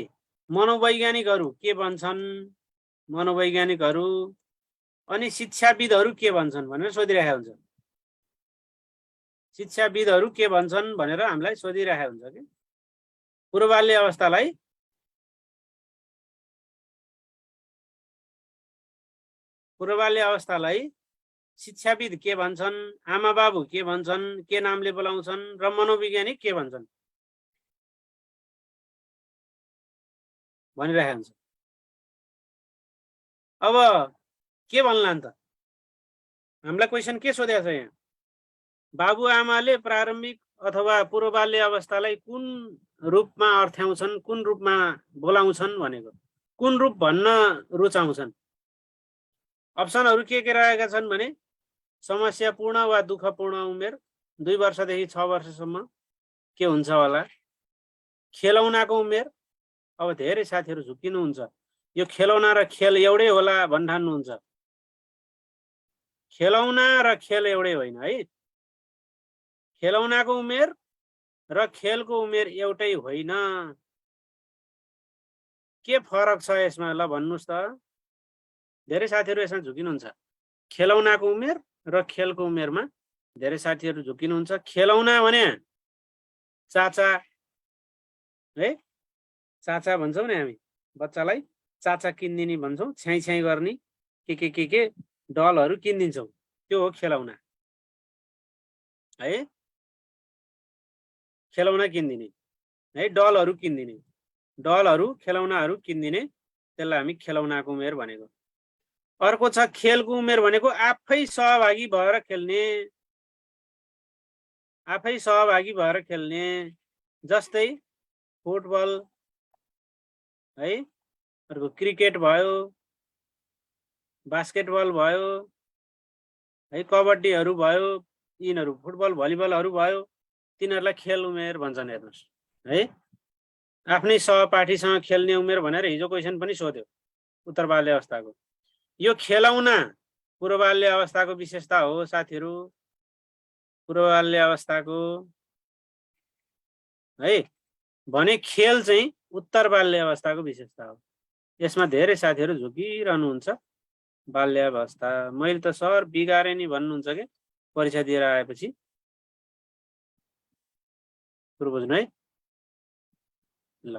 मनोवैज्ञानिकहरू के भन्छन्, मनोवैज्ञानिकहरू अनि शिक्षाविदहरू के भन्छन् भनेर सोधिरहेको हुन्छ। शिक्षाविदहरू के भन्छन् भनेर हामीलाई सोधिरहेको हुन्छ के पूर्व बाल्य अवस्थालाई शिक्षाविद के भन्छन्, आमा बाबु के भन्छन्, के नामले बोलाउँछन् र मनोवैज्ञानिक के भन्छन् भनिरहेको हुन्छ। अब के भन्ला त हामीलाई क्वेशन के सोधेको छ यहाँ, बाबुआमाले प्रारम्भिक अथवा पूर्व बाल्य अवस्थालाई कुन रूपमा अर्थ्याउँछन्, कुन रूपमा बोलाउँछन् भनेको, कुन रूप भन्न रुचाउँछन्। अप्सनहरू के रहेका छन् भने समस्यापूर्ण वा दुःखपूर्ण उमेर 2 वर्षदेखि 6 वर्षसम्म के हुन्छ होला, खेलौनाको उमेर। अब धेरै साथीहरू झुक्किनुहुन्छ, यो खेलौना र खेल एउटै होला भन्ठान्नुहुन्छ। खेलौना र खेल एउटै होइन है। खेलौनाको उमेर र खेलको उमेर एउटै होइन। के फरक छ यसमा ल भन्नुस् त। धेरै साथीहरू यसमा झुकिनुहुन्छ। खेलौनाको उमेर र खेलको उमेरमा धेरै साथीहरू झुकिनुहुन्छ। खेलौना भने चाचा है, चाचा भन्छौँ नि हामी बच्चालाई, चाचा किनिदिने भन्छौँ, छ्याइ छ्याइ गर्ने के डलहरू किनिदिन्छौँ, त्यो हो खेलौना है। खेलौना किनिदिने है, डलहरू किनिदिने, डलहरू खेलौनाहरू किनिदिने, त्यसलाई हामी खेलौनाको उमेर भनेको। अर्को छ खेलको उमेर भनेको आफै सहभागी भएर खेल्ने, आफै सहभागी भएर खेल्ने, जस्तै फुटबल है, अर्को क्रिकेट भयो, बास्केटबल भयो है, कबड्डीहरू भयो, यिनीहरू फुटबल भलिबलहरू भयो, तिनीहरूलाई खेल उमेर भन्छन्। हेर्नुहोस् है, आफ्नै सहपाठीसँग खेल्ने उमेर भनेर हिजो क्वेशन पनि सोध्यो उत्तर बाल्य अवस्थाको। यो खेलौना पूर्व बाल्य अवस्थाको विशेषता हो साथीहरू, पूर्व बाल्य अवस्थाको है भने खेल चाहिँ उत्तर बाल्य अवस्थाको विशेषता हो। यसमा धेरै साथीहरू झुकिरहनुहुन्छ। बाल्य अवस्था मैले त सर बिगारे नि भन्नुहुन्छ के परीक्षा दिएर आएपछि, कुरो बुझ्नु है ल।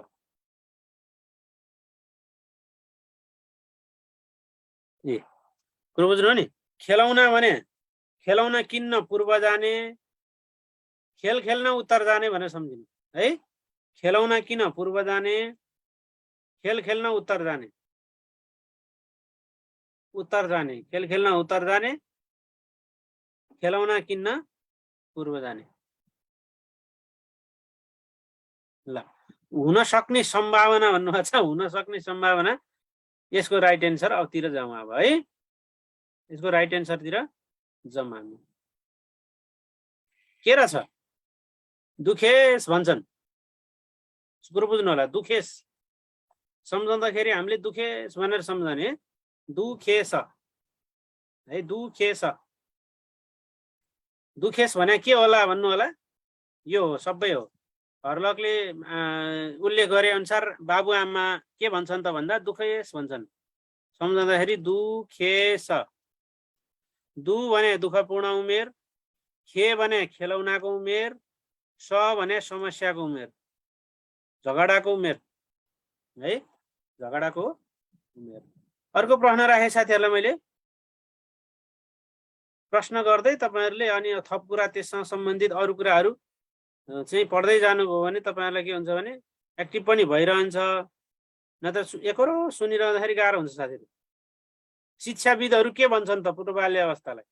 ए कुरो बुझ्नु नि, खेलौना भने खेलौना किन्न पूर्व जाने, खेल खेल्न उत्तर जाने भनेर सम्झिनु है। खेलौना किन पूर्व जाने, खेल खेल्न उत्तर जाने, उत्तर जाने, खेल खेल्न उत्तर जाने, खेलौना किन्न पूर्व जाने। ल हुन सक्ने सम्भावना भन्नुभएको छ, हुन सक्ने सम्भावना, यसको राइट एन्सर अबतिर जाउँ अब है, यसको राइट एन्सरतिर जाउँ हामी। के रहेछ, दुखेश भन्छन्, कुरो बुझ्नु होला। दुखेश सम्झाउँदाखेरि हामीले दुखेश भनेर सम्झने, दुखेश है, दुखेश, दुखेश भने के होला भन्नु होला, यो हो, सबै हो। हर्लकले उल्लेख गरे अनुसार बाबुआमा के भन्छन् त भन्दा दुखेश भन्छन्। सम्झाउँदाखेरि दुखेश, दु भने दुःखपूर्ण उमेर, खे भने खेलौनाको उमेर, स भने समस्याको उमेर, झगडाको उमेर है, झगडाको उमेर। अर्को प्रश्न राखे साथीहरूलाई मैले, प्रश्न गर्दै तपाईँहरूले अनि थप कुरा त्यससँग सम्बन्धित अरू कुराहरू चाहिँ पढ्दै जानुभयो भने तपाईँहरूलाई के हुन्छ भने एक्टिभ पनि भइरहन्छ, नत्र एकरो सुनिरहँदाखेरि गाह्रो हुन्छ साथीहरू। शिक्षाविदहरू के भन्छन् त पूर्व बाल्य अवस्थालाई,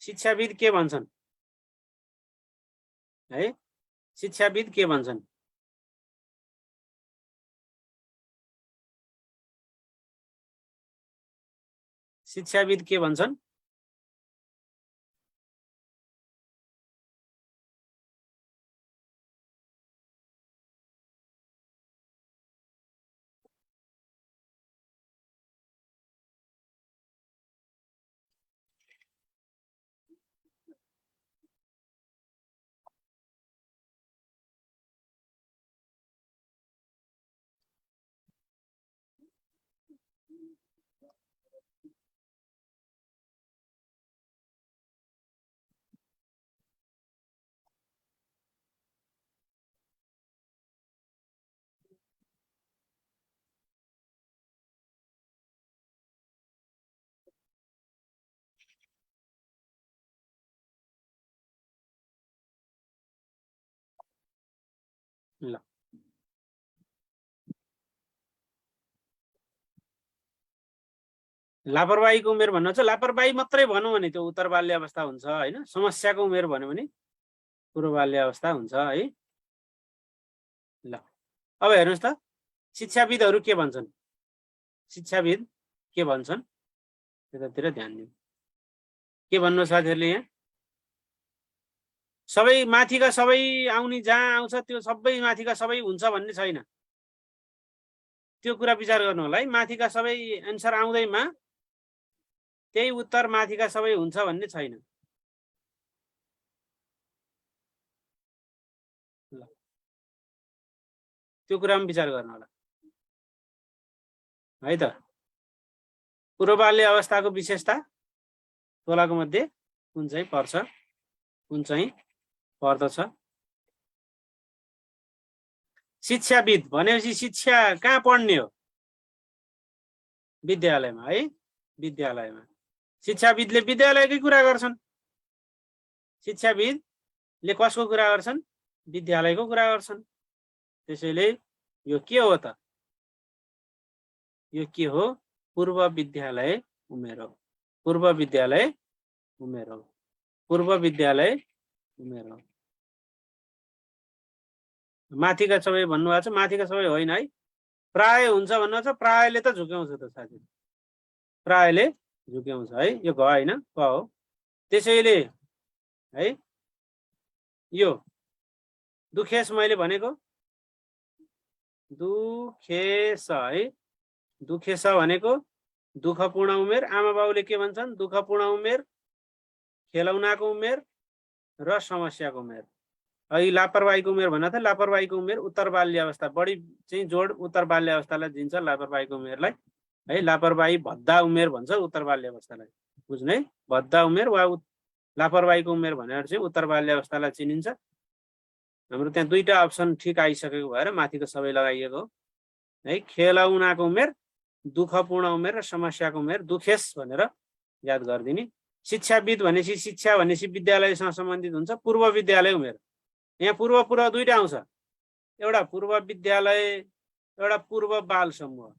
शिक्षाविद के भन्छन् है शिक्षाविद के भन्छन् शिक्षाविद के भन्छन् ल लापरवाहीको उमेर भन्नु छ लापरवाही मात्रै भनौँ भने त्यो उत्तर बाल्य अवस्था हुन्छ हैन समस्याको उमेर भन्यो भने पूर्व बाल्य अवस्था हुन्छ है ल अब हेर्नुस् त शिक्षाविदहरू के भन्छन् शिक्षाविद के भन्छन् त्यतातिर ध्यान दिनु के भन्नु साथीहरुले यहाँ सबै माथिका सबै आउने जहाँ आउँछ त्यो सबै माथिका सबै हुन्छ भन्ने छैन त्यो कुरा विचार गर्नु होला है माथिका सबै आन्सर आउँदैमा त्यही उत्तर माथिका सबै हुन्छ भन्ने छैन त्यो कुरामा विचार गर्नु होला है त पूर्व बाल्य अवस्थाको विशेषता तोलाको मध्ये कुन चाहिँ पर्छ कुन चाहिँ पर्दछ शिक्षाविद भनेपछि शिक्षा कहाँ पढ्ने हो विद्यालयमा है विद्यालयमा शिक्षाविदले विद्यालयकै कुरा गर्छन् शिक्षाविदले कसको कुरा गर्छन् विद्यालयको कुरा गर्छन् त्यसैले यो के हो त यो के हो पूर्व विद्यालय उमेर हो पूर्व विद्यालय उमेर हो पूर्व विद्यालय उमेर हो माथिका सबै भन्नुभएको छ माथिका सबै होइन है प्राय हुन्छ भन्नु छ प्रायले त झुक्याउँछ त साथी प्रायले झुक्याउँछ है यो घ होइन क हो त्यसैले है यो दुखेस मैले भनेको दुखेस है दुखेस भनेको दुःखपूर्ण उमेर आमा बाउले के भन्छन् दुःखपूर्ण उमेर खेलौनाको उमेर र समस्याको उमेर है लापरवाहीको उमेर भन्न त लापरवाहीको उमेर उत्तर बाल्य अवस्था बढी चाहिँ जोड उत्तर बाल्य अवस्थालाई दिन्छ लापरवाहीको उमेरलाई है लापरवाही भद्दा उमेर भन्छ उत्तर बाल्य अवस्थालाई बुझ्नु है भद्दा उमेर वा लापरवाहीको उमेर भनेर चाहिँ उत्तर बाल्य अवस्थालाई चिनिन्छ हाम्रो त्यहाँ दुईटा अप्सन ठिक आइसकेको भएर माथिको सबै लगाइएको है खेलौनाको उमेर दुःखपूर्ण उमेर र समस्याको उमेर दुखेस भनेर याद गरिदिने शिक्षाविद भनेपछि शिक्षा भनेपछि विद्यालयसँग सम्बन्धित हुन्छ पूर्व विद्यालय उमेर यहाँ पूर्व पूर्व दुईटा आउँछ एउटा पूर्व विद्यालय एउटा पूर्व बाल समूह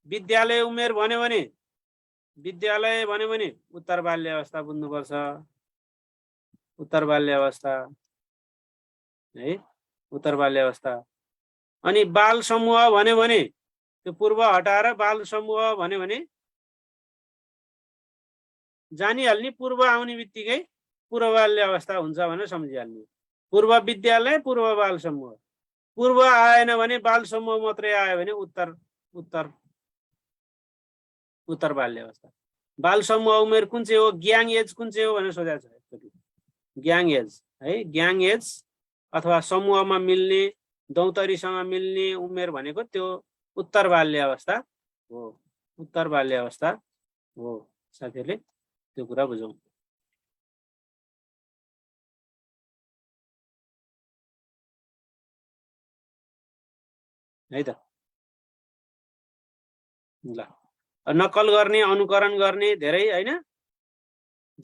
विद्यालय उमेर भन्यो भने विद्यालय भन्यो भने उत्तर बाल्य अवस्था बुझ्नुपर्छ उत्तर बाल्य अवस्था है उत्तर बाल्य अवस्था अनि बाल समूह भन्यो भने त्यो पूर्व हटाएर बाल समूह भन्यो भने जानिहाल्ने पूर्व आउने बित्तिकै पूर्व बाल्य अवस्था हुन्छ भनेर सम्झिहाल्ने पूर्व विद्यालय पूर्व बाल समूह पूर्व आएन भने बाल समूह मात्रै आयो भने उत्तर उत्तर उत्तर बाल्य अवस्था बाल समूह उमेर कुन चाहिँ हो ग्याङ एज कुन चाहिँ हो भनेर सोधेको छ एकचोटि ग्याङ एज है ग्याङ एज अथवा समूहमा मिल्ने दौतरीसँग मिल्ने उमेर भनेको त्यो उत्तर बाल्य अवस्था हो उत्तर बाल्य अवस्था हो साथीहरूले त्यो कुरा बुझौँ है त ल नक्कल गर्ने अनुकरण गर्ने धेरै हैन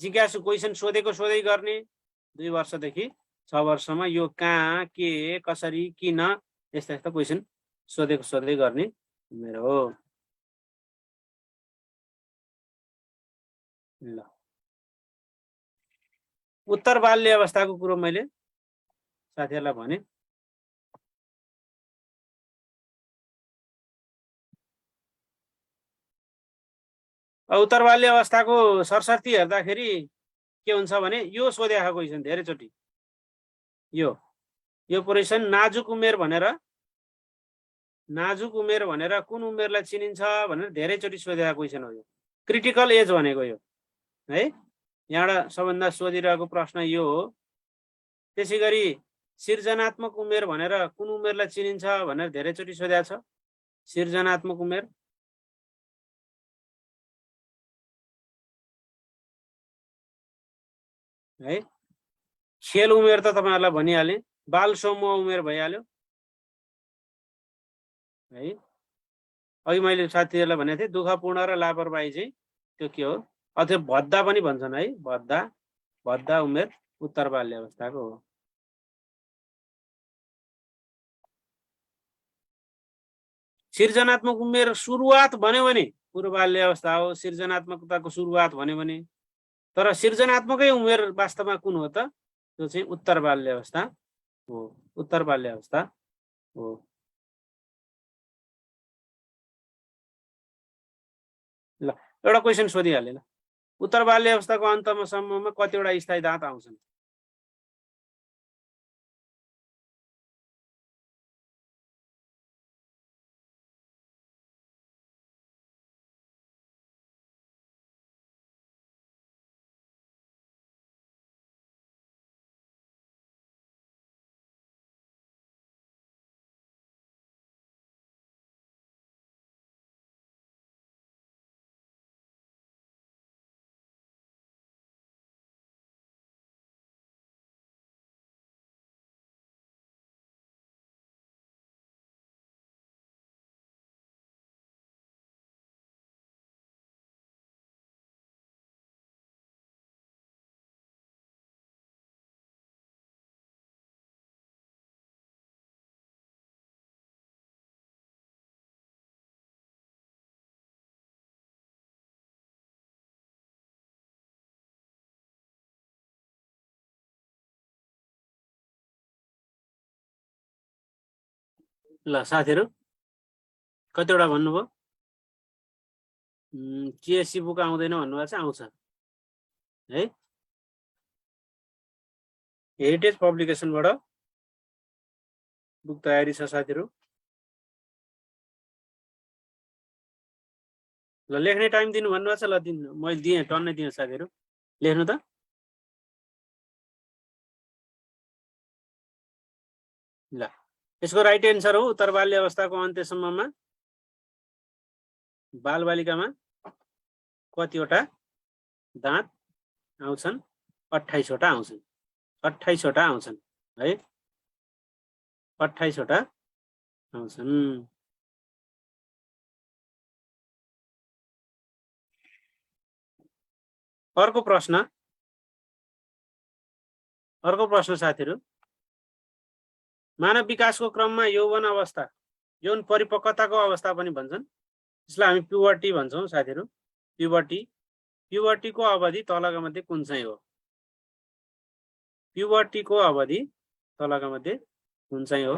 जिज्ञासु क्वेशन सोधेको सोधै गर्ने 2 वर्षदेखि 6 वर्षमा यो कहाँ के कसरी किन यस्ता यस्ता क्वेशन सोधेको सोधै गर्ने उमेर हो ल उत्तर बाल्य अवस्थाको कुरो मैले साथीहरूलाई भने। उत्तर बाल्य अवस्थाको सरसर्ती हेर्दाखेरि के हुन्छ भने यो सोधेको क्वेसन धेरैचोटि, यो क्वेसन नाजुक उमेर भनेर कुन उमेरलाई चिनिन्छ भनेर धेरैचोटि सोधेको क्वेसन हो। यो क्रिटिकल एज भनेको यो है, यहाँबाट सबभन्दा सोधिरहेको प्रश्न यो हो। त्यसैगरी सृजनात्मक उमेर भनेर कुन उमेरलाई चिनिन्छ भनेर धेरैचोटि सोधेको छ। सृजनात्मक उमेर है। खेल उमेर त तपाईहरुलाई भनिहाले, बाल समूह उमेर भइहाल्यो है। अघि मैले साथीहरुलाई भनेको थिएँ दुःखपूर्ण र लापरवाही चाहिँ त्यो के हो, अथवा भद्दा पनि भन्छन् है। भद्दा उमेर उत्तर बाल्य अवस्थाको हो। सृजनात्मक उमेर सुरुवात भन्यो भने पूर्व बाल्य अवस्था हो, सृजनात्मकताको सुरुवात भन्यो भने। तर सृजनात्मकै उमेर वास्तवमा कुन हो त, त्यो चाहिँ उत्तर बाल्य अवस्था हो। उत्तर बाल्य अवस्था हो। ल एउटा क्वेसन सोधिहाले ल, उत्तर बाल्य अवस्थाको अन्तमा सम्ममा कतिवटा स्थायी दाँत आउँछन्? ल साथीहरु कतिवटा भन्नुभयो? केएससी बुक आउँदैन भन्नुभएको छ, आउँछ है। हेरिटेज पब्लिकेसनबाट बुक तयारी छ साथीहरु। ल लेख्ने टाइम दिनु भन्नुभएको छ, ल दिनु, मैले दिएँ, टन्नै दिएँ साथीहरु, लेख्नु त। ल यसको राइट एन्सर हो उत्तर बाल्य अवस्थाको अन्त्यसम्ममा बालबालिकामा कतिवटा दाँत आउँछन्? 28 वटा आउँछन्। 28 वटा आउँछन् है, 28 वटा आउँछन्। अर्को प्रश्न साथीहरु, मानव विकासको क्रममा यौवन अवस्था, यौन परिपक्वताको अवस्था पनि भन्छन्, यसलाई हामी प्युबर्टी भन्छौं साथीहरु। प्युबर्टीको अवधि तलका मध्ये कुन चाहिँ हो? प्युबर्टीको अवधि तलका मध्ये कुन चाहिँ हो?